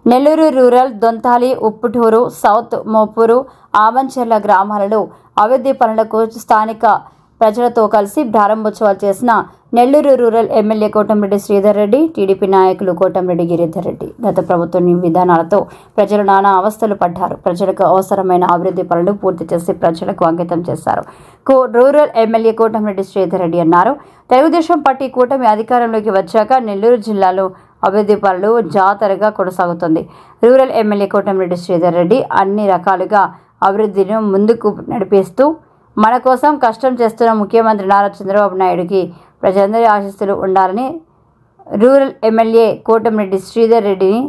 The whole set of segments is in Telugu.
నెల్లూరు రూరల్ దొంతాలి ఉప్పుటూరు సౌత్ మోపూరు ఆమంచెర్ల గ్రామాలలో అభివృద్ధి పనులకు స్థానిక ప్రజలతో కలిసి ప్రారంభోత్సవాలు చేసిన Nellore rural MLA Kotamreddy Sridhar Reddy, TDP నాయకులు కోటంరెడ్డి గిరిధర్ రెడ్డి గత ప్రభుత్వ విధానాలతో ప్రజలు నానా అవస్థలు పడ్డారు. ప్రజలకు అవసరమైన అభివృద్ధి పనులు పూర్తి చేసి ప్రజలకు అంకితం చేశారు. రూరల్ ఎమ్మెల్యే కోటంరెడ్డి శ్రీధర్ రెడ్డి అన్నారు. తెలుగుదేశం పార్టీ కూటమి అధికారంలోకి వచ్చాక నెల్లూరు జిల్లాలో అభివృద్ధి పనులు జాతరగా కొనసాగుతుంది. రూరల్ ఎమ్మెల్యే కోటంరెడ్డి శ్రీధర్ రెడ్డి అన్ని రకాలుగా అభివృద్ధిని ముందుకు నడిపిస్తూ మన కోసం కష్టం చేస్తున్న ముఖ్యమంత్రి నారా చంద్రబాబు నాయుడుకి ప్రజలందరి ఆశీస్సులు ఉండాలని రూరల్ ఎమ్మెల్యే కోటంరెడ్డి శ్రీధర్ రెడ్డిని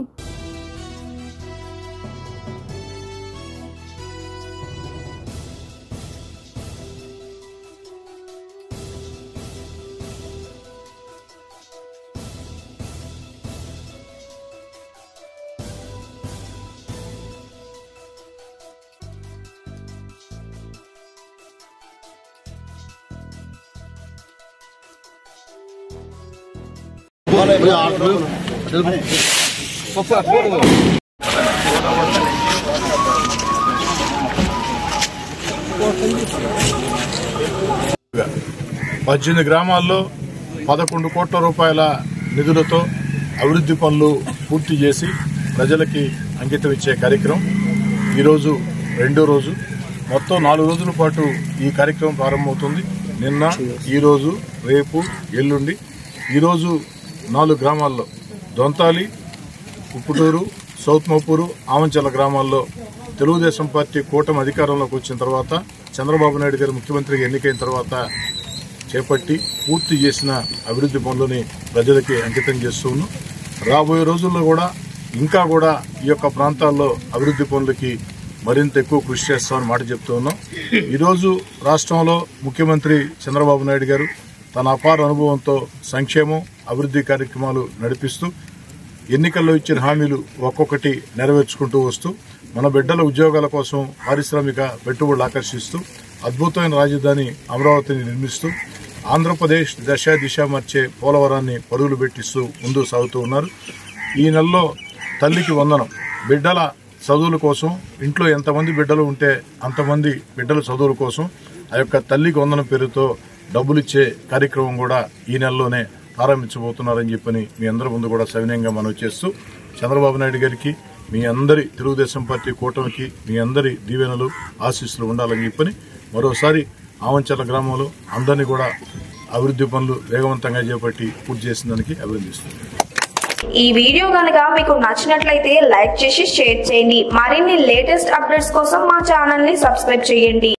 పద్దెనిమిది గ్రామాల్లో 11 కోట్ల రూపాయల నిధులతో అభివృద్ధి పనులు పూర్తి చేసి ప్రజలకి అంకితం ఇచ్చే కార్యక్రమం ఈరోజు రెండో రోజు. మొత్తం 4 రోజుల పాటు ఈ కార్యక్రమం ప్రారంభమవుతుంది. నిన్న, ఈరోజు, రేపు, ఎల్లుండి. ఈరోజు 4 గ్రామాల్లో దొంతాలి, ఉప్పుటూరు, సౌత్ మోపూరు, ఆమంచెల గ్రామాల్లో తెలుగుదేశం పార్టీ కూటమి అధికారంలోకి వచ్చిన తర్వాత చంద్రబాబు నాయుడు గారు ముఖ్యమంత్రిగా ఎన్నికైన తర్వాత చేపట్టి పూర్తి చేసిన అభివృద్ధి పనులని ప్రజలకి అంకితం చేస్తూ ఉన్నాం. రాబోయే రోజుల్లో కూడా ఇంకా కూడా ఈ యొక్క ప్రాంతాల్లో అభివృద్ధి పనులకి మరింత ఎక్కువ కృషి చేస్తామని మాట చెప్తూ ఉన్నాం. ఈరోజు రాష్ట్రంలో ముఖ్యమంత్రి చంద్రబాబు నాయుడు గారు తన అపార అనుభవంతో సంక్షేమం, అభివృద్ధి కార్యక్రమాలు నడిపిస్తూ ఎన్నికల్లో ఇచ్చిన హామీలు ఒక్కొక్కటి నెరవేర్చుకుంటూ వస్తూ మన బిడ్డల ఉద్యోగాల కోసం పారిశ్రామిక పెట్టుబడులు ఆకర్షిస్తూ అద్భుతమైన రాజధాని అమరావతిని నిర్మిస్తూ ఆంధ్రప్రదేశ్ దిశ మార్చే పోలవరాన్ని పరుగులు పెట్టిస్తూ ముందుకు సాగుతూ ఉన్నారు. ఈ నెలలో తల్లికి వందనం, బిడ్డల చదువుల కోసం, ఇంట్లో ఎంతమంది బిడ్డలు ఉంటే అంతమంది బిడ్డల చదువుల కోసం ఆ యొక్క తల్లికి వందనం పేరుతో డబ్బులు ఇచ్చే కార్యక్రమం కూడా ఈ నెలలోనే ప్రారంభించబోతున్నారని చెప్పని మీ అందరి ముందు కూడా సవినయంగా మనవి చేస్తూ చంద్రబాబు నాయుడు గారికి, మీ అందరి తెలుగుదేశం పార్టీ కూటమికి మీ అందరి దీవెనలు, ఆశీస్సులు ఉండాలని చెప్పని మరోసారి ఆమంచెల గ్రామంలో అందరినీ కూడా అభివృద్ధి పనులు వేగవంతంగా చేపట్టి పూర్తి చేసిన దానికి అభినందిస్తుంది. ఈ వీడియో కనుక మీకు నచ్చినట్లయితే లైక్ చేసి షేర్ చేయండి. మరిన్ని లేటెస్ట్ అప్డేట్స్ కోసం మా ఛానల్ ని సబ్స్క్రైబ్ చేయండి.